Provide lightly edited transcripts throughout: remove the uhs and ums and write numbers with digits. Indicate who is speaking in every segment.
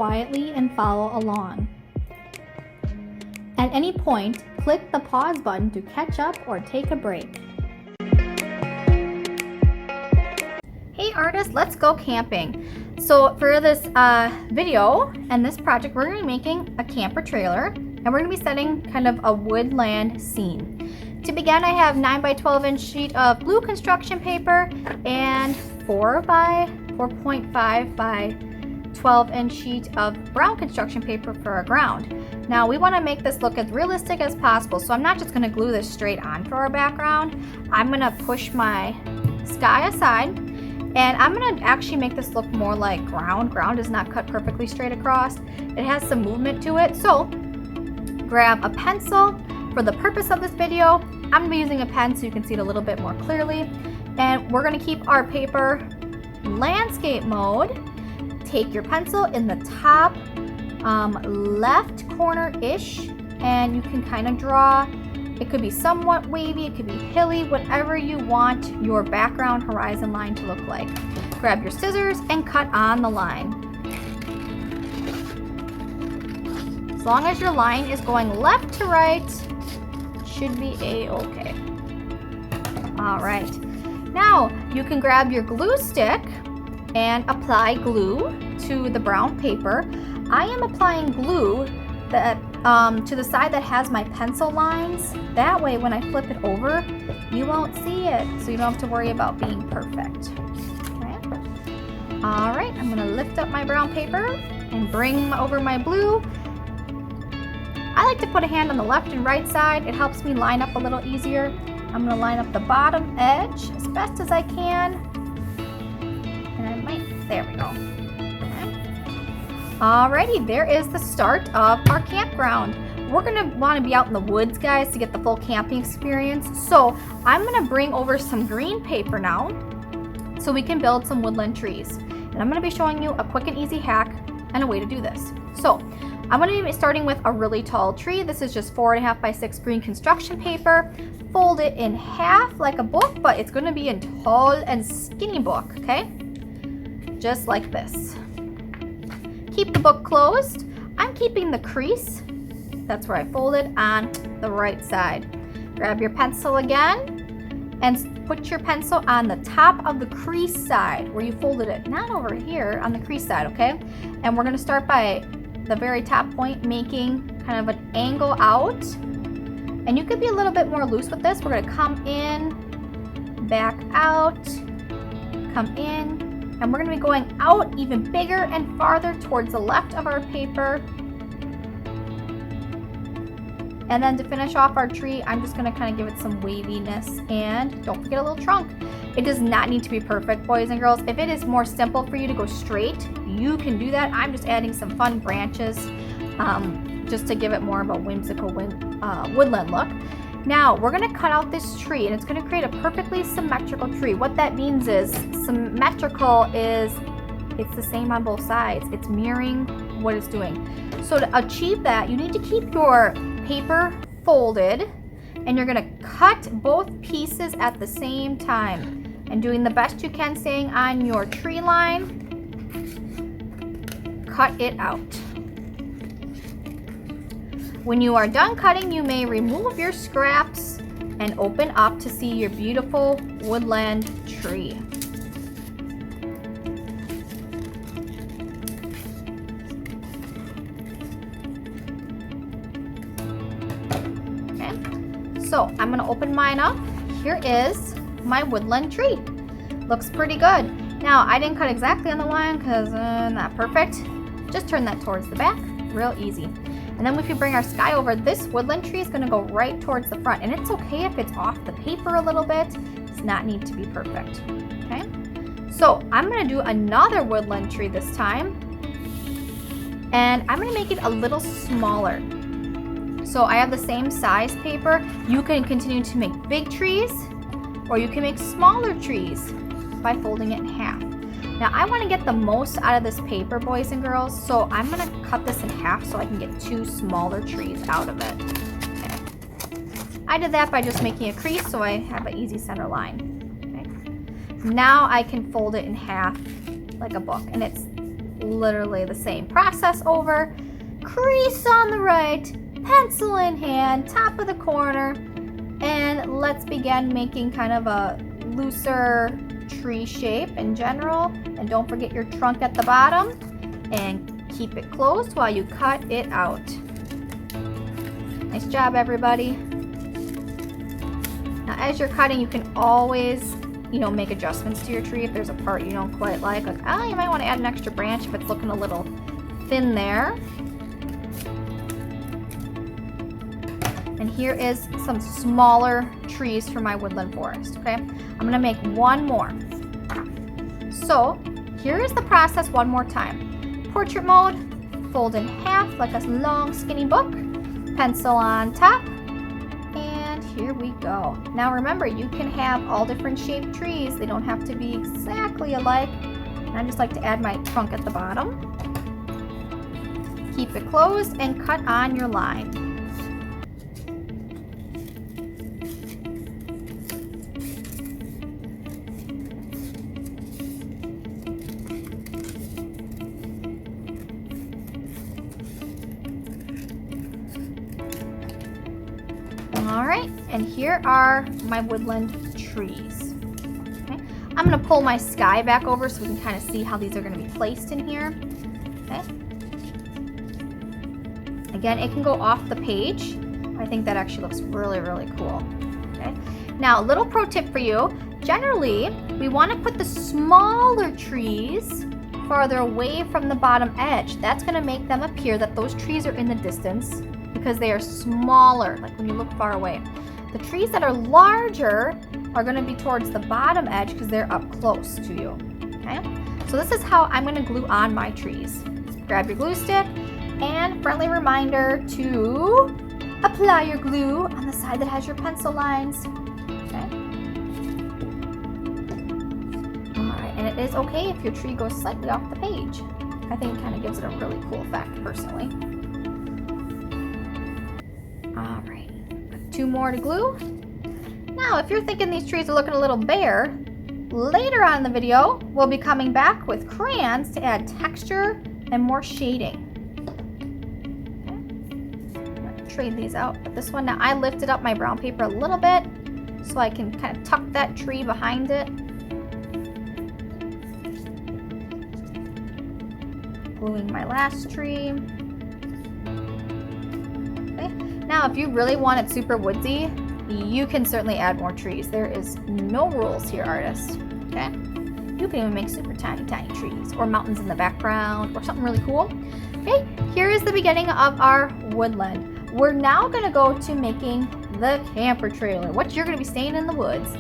Speaker 1: quietly and follow along. At any point, click the pause button to catch up or take a break. Hey artists, let's go camping. So for this video and this project, we're going to be making a camper trailer, and we're going to be setting kind of a woodland scene. To begin, I have 9 by 12 inch sheet of blue construction paper and 4 by 4.5 by 12 inch sheet of brown construction paper for our ground. Now we want to make this look as realistic as possible, so I'm not just going to glue this straight on for our background. I'm going to push my sky aside, and I'm going to actually make this look more like ground. Ground is not cut perfectly straight across. It has some movement to it. So grab a pencil. For the purpose of this video, I'm going to be using a pen so you can see it a little bit more clearly. And we're going to keep our paper landscape mode. Take your pencil in the top left corner-ish, and you can kind of draw. It could be somewhat wavy, it could be hilly, whatever you want your background horizon line to look like. Grab your scissors and cut on the line. As long as your line is going left to right, it should be a-okay. All right, now you can grab your glue stick and apply glue to the brown paper. I am applying glue that to the side that has my pencil lines. That way when I flip it over, you won't see it, so you don't have to worry about being perfect. Okay. All right, I'm gonna lift up my brown paper and bring over my blue. I like to put a hand on the left and right side. It helps me line up a little easier. I'm gonna line up the bottom edge as best as I can. And I might, there we go. Alrighty, there is the start of our campground. We're gonna wanna be out in the woods, guys, to get the full camping experience. So I'm gonna bring over some green paper now so we can build some woodland trees. And I'm gonna be showing you a quick and easy hack and a way to do this. So I'm gonna be starting with a really tall tree. This is just 4.5 by 6 green construction paper. Fold it in half like a book, but it's gonna be a tall and skinny book, okay? Just like this. Keep the book closed. I'm keeping the crease, that's where I folded, on the right side. Grab your pencil again and put your pencil on the top of the crease side where you folded it, not over here on the crease side, okay? And we're gonna start by the very top point, making kind of an angle out. And you could be a little bit more loose with this. We're gonna come in, back out, come in, and we're going to be going out even bigger and farther towards the left of our paper. And then to finish off our tree, I'm just going to kind of give it some waviness, and don't forget a little trunk. It does not need to be perfect, boys and girls. If it is more simple for you to go straight, you can do that. I'm just adding some fun branches just to give it more of a whimsical woodland look. Now we're going to cut out this tree, and it's going to create a perfectly symmetrical tree. What that means is symmetrical is it's the same on both sides. It's mirroring what it's doing. So to achieve that, you need to keep your paper folded, and you're going to cut both pieces at the same time, and doing the best you can, staying on your tree line. Cut it out. When you are done cutting, you may remove your scraps and open up to see your beautiful woodland tree. Okay, so I'm gonna open mine up. Here is my woodland tree. Looks pretty good. Now, I didn't cut exactly on the line because not perfect. Just turn that towards the back, real easy. And then if you bring our sky over, this woodland tree is going to go right towards the front. And it's okay if it's off the paper a little bit. It does not need to be perfect. Okay? So I'm going to do another woodland tree this time. And I'm going to make it a little smaller. So I have the same size paper. You can continue to make big trees, or you can make smaller trees by folding it in half. Now I want to get the most out of this paper, boys and girls, so I'm going to cut this in half so I can get 2 smaller trees out of it. Okay. I did that by just making a crease so I have an easy center line. Okay. Now I can fold it in half like a book, and it's literally the same process over. Crease on the right, pencil in hand, top of the corner, and let's begin making kind of a looser tree shape in general. And don't forget your trunk at the bottom, and keep it closed while you cut it out. Nice job, everybody. Now, as you're cutting, you can always, make adjustments to your tree if there's a part you don't quite like. Like, you might want to add an extra branch if it's looking a little thin there. And here is some smaller trees for my woodland forest, okay? I'm gonna make one more. So, here is the process one more time. Portrait mode, fold in half like a long skinny book, pencil on top, and here we go. Now remember, you can have all different shaped trees. They don't have to be exactly alike. And I just like to add my trunk at the bottom. Keep it closed and cut on your line. All right, and here are my woodland trees. Okay. I'm gonna pull my sky back over so we can kind of see how these are gonna be placed in here. Okay. Again, it can go off the page. I think that actually looks really, really cool. Okay. Now, a little pro tip for you. Generally, we wanna put the smaller trees farther away from the bottom edge. That's gonna make them appear that those trees are in the distance, because they are smaller, like when you look far away. The trees that are larger are gonna be towards the bottom edge because they're up close to you, okay? So this is how I'm gonna glue on my trees. Grab your glue stick, and friendly reminder to apply your glue on the side that has your pencil lines, okay? All right, and it is okay if your tree goes slightly off the page. I think it kind of gives it a really cool effect, personally. All right, 2 more to glue. Now, if you're thinking these trees are looking a little bare, later on in the video, we'll be coming back with crayons to add texture and more shading. Okay. I'm gonna trade these out. But this one, now I lifted up my brown paper a little bit so I can kind of tuck that tree behind it. Gluing my last tree. Now, if you really want it super woodsy, you can certainly add more trees. There is no rules here, artists, okay? You can even make super tiny, tiny trees or mountains in the background or something really cool. Okay, here is the beginning of our woodland. We're now gonna go to making the camper trailer, what you're gonna be staying in the woods.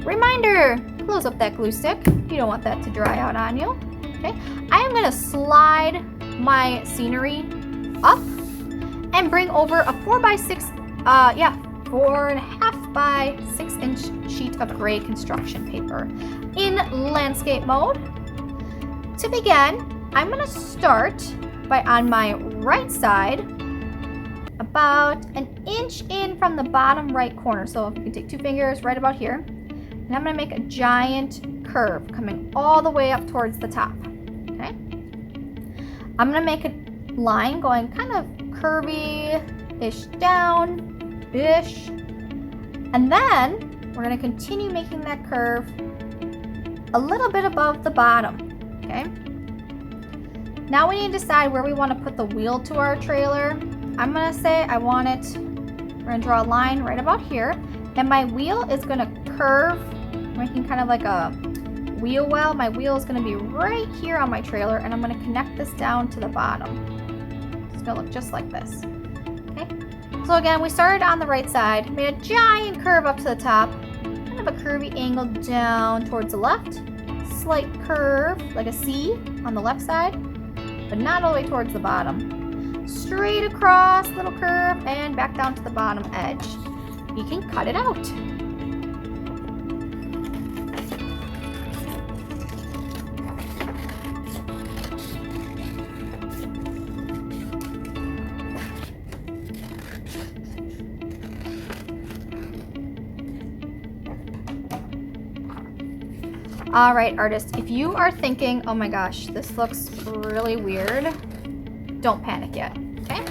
Speaker 1: Reminder, close up that glue stick. You don't want that to dry out on you, okay? I am gonna slide my scenery up and bring over a 4.5 by 6 inch sheet of gray construction paper in landscape mode. To begin, I'm gonna start by on my right side, about an inch in from the bottom right corner. So if you can take 2 fingers right about here, and I'm gonna make a giant curve coming all the way up towards the top, okay? I'm gonna make a line going kind of curvy-ish down-ish. And then we're gonna continue making that curve a little bit above the bottom, okay? Now we need to decide where we wanna put the wheel to our trailer. I'm gonna say I want it, we're gonna draw a line right about here, and my wheel is gonna curve, making kind of like a wheel well. My wheel is gonna be right here on my trailer, and I'm gonna connect this down to the bottom. It's gonna look just like this, okay? So again, we started on the right side, made a giant curve up to the top, kind of a curvy angle down towards the left, slight curve, like a C on the left side, but not all the way towards the bottom. Straight across, little curve, and back down to the bottom edge. You can cut it out. All right, artists, if you are thinking, oh my gosh, this looks really weird, don't panic yet, okay?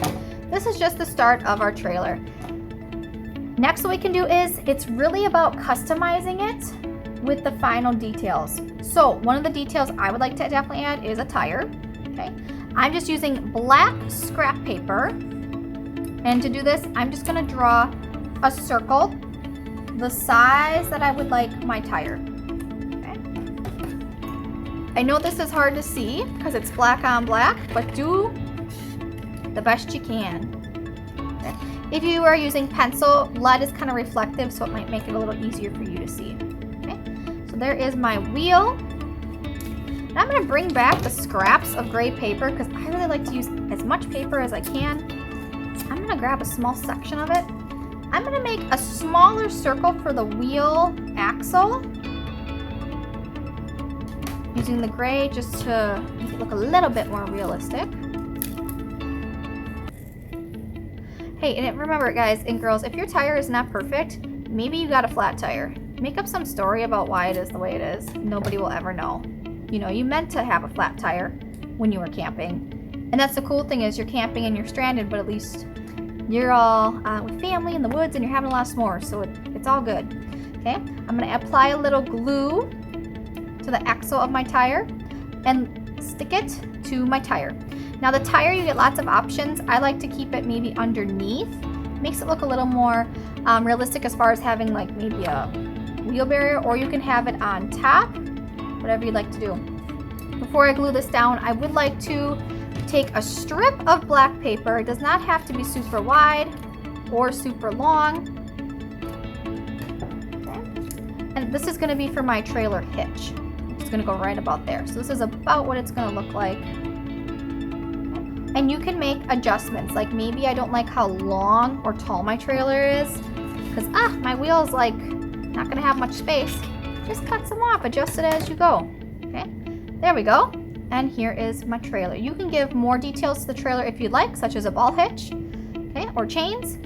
Speaker 1: This is just the start of our trailer. Next, what we can do is, it's really about customizing it with the final details. So one of the details I would like to definitely add is a tire, okay? I'm just using black scrap paper. And to do this, I'm just gonna draw a circle the size that I would like my tire. Okay? I know this is hard to see because it's black on black, but do the best you can. Okay? If you are using pencil, lead is kind of reflective, so it might make it a little easier for you to see. Okay? So there is my wheel. And I'm gonna bring back the scraps of gray paper because I really like to use as much paper as I can. I'm gonna grab a small section of it. I'm gonna make a smaller circle for the wheel axle using the gray just to make it look a little bit more realistic. Hey, and remember guys and girls, if your tire is not perfect, maybe you got a flat tire. Make up some story about why it is the way it is. Nobody will ever know. You know, you meant to have a flat tire when you were camping. And that's the cool thing is you're camping and you're stranded, but at least you're all with family in the woods and you're having a lot of s'mores, so it's all good. Okay, I'm gonna apply a little glue to the axle of my tire and stick it to my tire. Now the tire, you get lots of options. I like to keep it maybe underneath. Makes it look a little more realistic as far as having like maybe a wheel barrier, or you can have it on top, whatever you'd like to do. Before I glue this down, I would like to take a strip of black paper. It does not have to be super wide or super long. Okay. And this is going to be for my trailer hitch. It's going to go right about there. So this is about what it's going to look like. And you can make adjustments. Like maybe I don't like how long or tall my trailer is because my wheel is like not going to have much space. Just cut some off, adjust it as you go. Okay, there we go. And here is my trailer. You can give more details to the trailer if you'd like, such as a ball hitch, okay, or chains.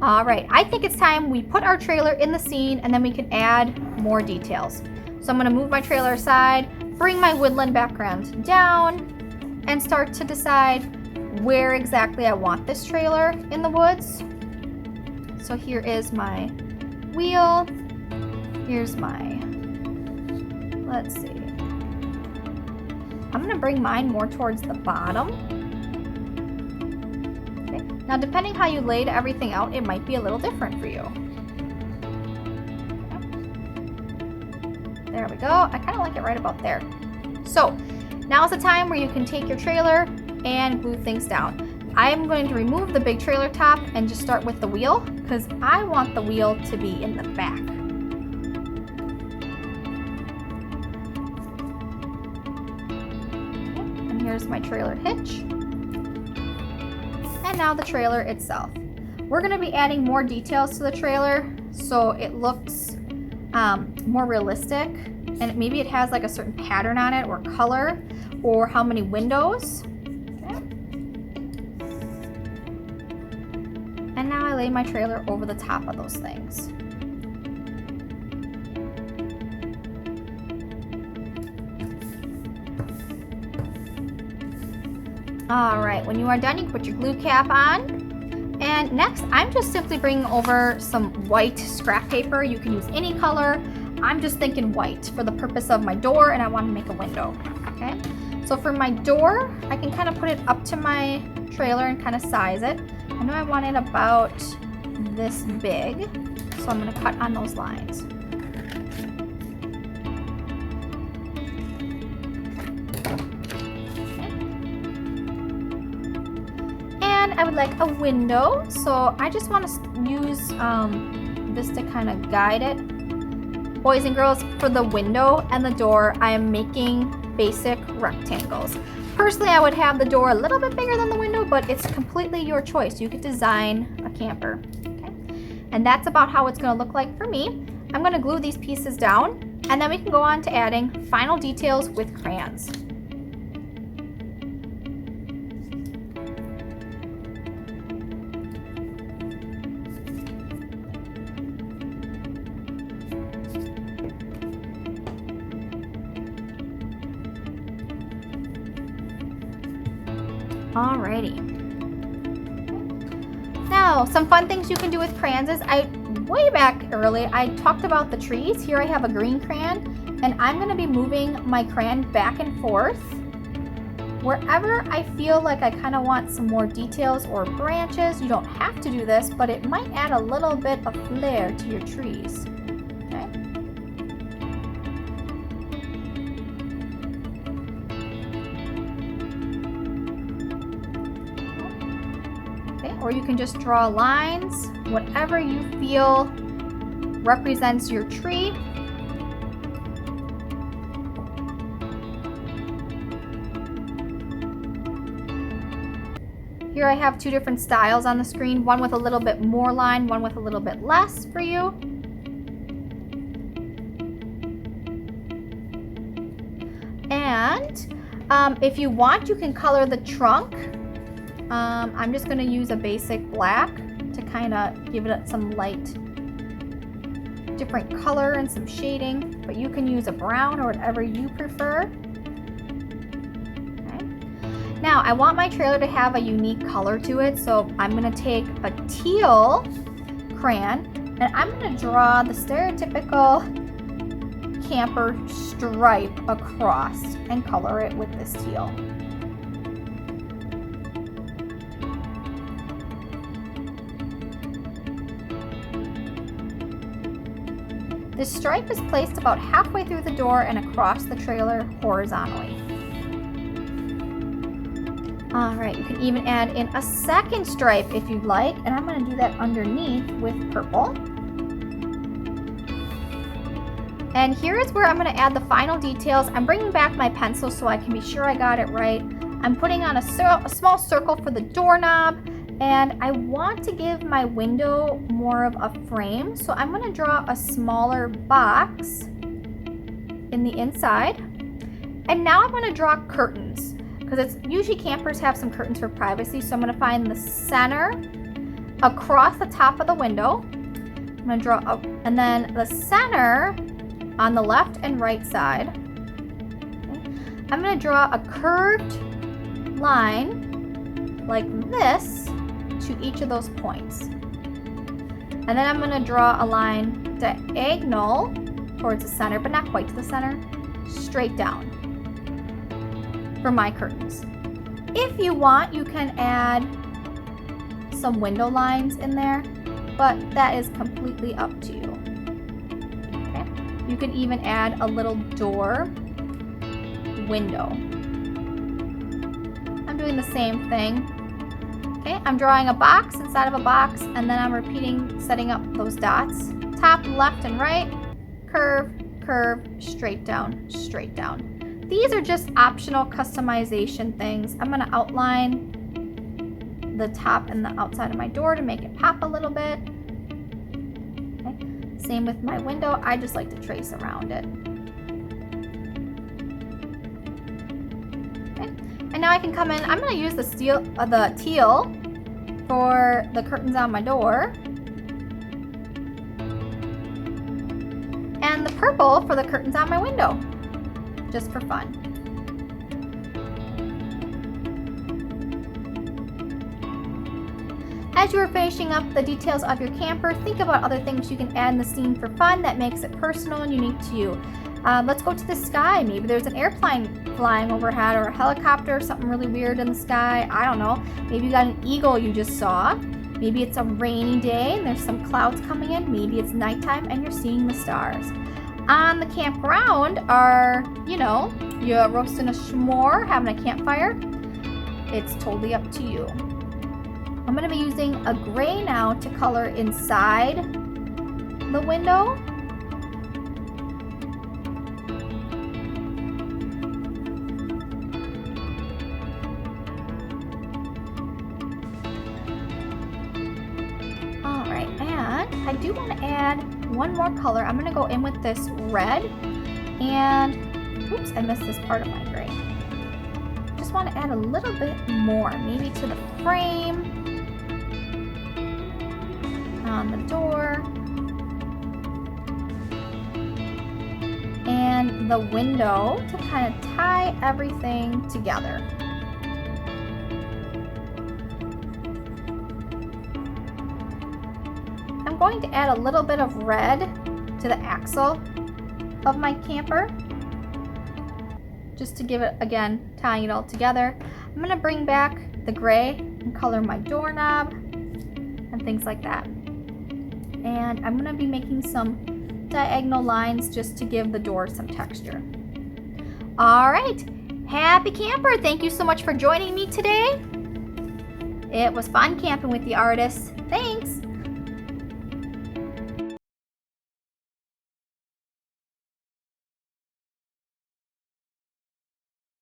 Speaker 1: All right, I think it's time we put our trailer in the scene and then we can add more details. So I'm gonna move my trailer aside, bring my woodland background down, and start to decide where exactly I want this trailer in the woods. So here is my wheel. Here's my, let's see. I'm gonna bring mine more towards the bottom. Okay. Now depending how you laid everything out, it might be a little different for you. Okay. There we go. I kind of like it right about there. So now's the time where you can take your trailer and glue things down. I'm going to remove the big trailer top and just start with the wheel because I want the wheel to be in the back. Here's my trailer hitch. And now the trailer itself. We're going to be adding more details to the trailer so it looks more realistic, and maybe it has like a certain pattern on it or color or how many windows. Okay. And now I lay my trailer over the top of those things. All right, when you are done, you can put your glue cap on. And next, I'm just simply bringing over some white scrap paper. You can use any color. I'm just thinking white for the purpose of my door, and I want to make a window, okay? So for my door, I can kind of put it up to my trailer and kind of size it. I know I want it about this big, so I'm gonna cut on those lines. I would like a window, so I just want to use this to kind of guide it. Boys and girls, for the window and the door, I am making basic rectangles. Personally, I would have the door a little bit bigger than the window, but it's completely your choice. You could design a camper. Okay? And that's about how it's going to look like for me. I'm going to glue these pieces down, and then we can go on to adding final details with crayons. Alrighty. Now, some fun things you can do with crayons is way back early, I talked about the trees. Here I have a green crayon, and I'm going to be moving my crayon back and forth wherever I feel like I kind of want some more details or branches. You don't have to do this, but it might add a little bit of flair to your trees. Okay. Okay, or you can just draw lines, whatever you feel represents your tree. Here I have two different styles on the screen, one with a little bit more line, one with a little bit less for you. And if you want, you can color the trunk. I'm just going to use a basic black to kind of give it some light, different color and some shading, but you can use a brown or whatever you prefer. Now, I want my trailer to have a unique color to it, so I'm going to take a teal crayon and I'm going to draw the stereotypical camper stripe across and color it with this teal. This stripe is placed about halfway through the door and across the trailer horizontally. Alright, you can even add in a second stripe if you'd like, and I'm going to do that underneath with purple. And here is where I'm going to add the final details. I'm bringing back my pencil so I can be sure I got it right. I'm putting on a small circle for the doorknob, and I want to give my window more of a frame, so I'm going to draw a smaller box in the inside. And now I'm going to draw curtains, because it's usually campers have some curtains for privacy, so I'm going to find the center across the top of the window. I'm going to draw up, and then the center on the left and right side. Okay. I'm going to draw a curved line like this to each of those points. And then I'm going to draw a line diagonal towards the center, but not quite to the center, straight down for my curtains. If you want, you can add some window lines in there, but that is completely up to you. Okay. You can even add a little door window. I'm doing the same thing. Okay, I'm drawing a box inside of a box, and then I'm repeating, setting up those dots. Top, left, and right, curve, curve, straight down, straight down. These are just optional customization things. I'm going to outline the top and the outside of my door to make it pop a little bit. Okay. Same with my window. I just like to trace around it. Okay. And now I can come in. I'm going to use the teal for the curtains on my door, and the purple for the curtains on my window, just for fun. As you are finishing up the details of your camper, think about other things you can add in the scene for fun that makes it personal and unique to you. Let's go to the sky. Maybe there's an airplane flying overhead, or a helicopter, something really weird in the sky. I don't know. Maybe you got an eagle you just saw. Maybe it's a rainy day and there's some clouds coming in. Maybe it's nighttime and you're seeing the stars. On the campground, you're roasting a s'more, having a campfire. It's totally up to you. I'm going to be using a gray now to color inside the window. Alright, and I do want to add one more color. I'm going to go in with this red, and oops, I missed this part of my gray. Just want to add a little bit more, maybe to the frame, on the door, and the window to kind of tie everything together. I'm going to add a little bit of red to the axle of my camper, just to give it, again, tying it all together. I'm going to bring back the gray and color my doorknob and things like that. And I'm going to be making some diagonal lines just to give the door some texture. All right, happy camper. Thank you so much for joining me today. It was fun camping with the artists. Thanks.